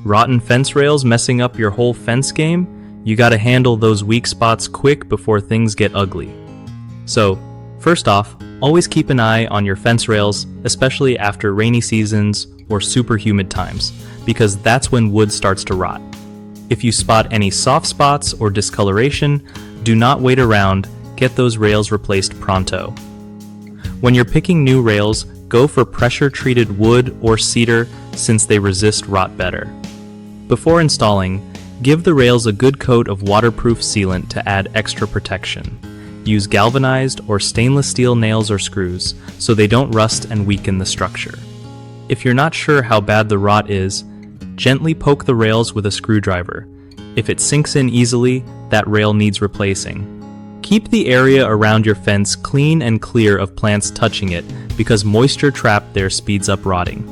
Rotten fence rails messing up your whole fence game? You gotta handle those weak spots quick before things get ugly. So, first off, always keep an eye on your fence rails, especially after rainy seasons or super humid times, because that's when wood starts to rot. If you spot any soft spots or discoloration, do not wait around, get those rails replaced pronto. When you're picking new rails, go for pressure-treated wood or cedar since they resist rot better. Before installing, give the rails a good coat of waterproof sealant to add extra protection. Use galvanized or stainless steel nails or screws so they don't rust and weaken the structure. If you're not sure how bad the rot is, gently poke the rails with a screwdriver. If it sinks in easily, that rail needs replacing. Keep the area around your fence clean and clear of plants touching it because moisture trapped there speeds up rotting.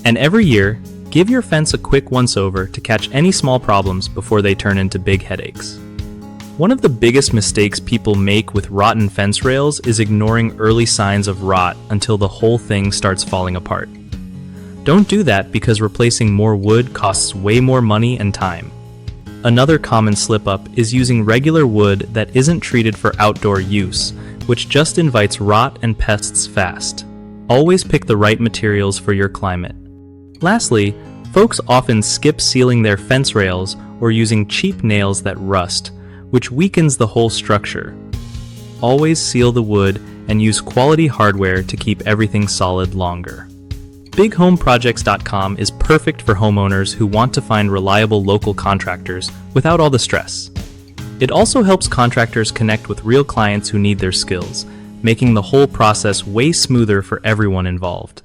And every year, give your fence a quick once-over to catch any small problems before they turn into big headaches. One of the biggest mistakes people make with rotten fence rails is ignoring early signs of rot until the whole thing starts falling apart. Don't do that because replacing more wood costs way more money and time. Another common slip-up is using regular wood that isn't treated for outdoor use, which just invites rot and pests fast. Always pick the right materials for your climate. Lastly, folks often skip sealing their fence rails or using cheap nails that rust, which weakens the whole structure. Always seal the wood and use quality hardware to keep everything solid longer. BigHomeProjects.com is perfect for homeowners who want to find reliable local contractors without all the stress. It also helps contractors connect with real clients who need their skills, making the whole process way smoother for everyone involved.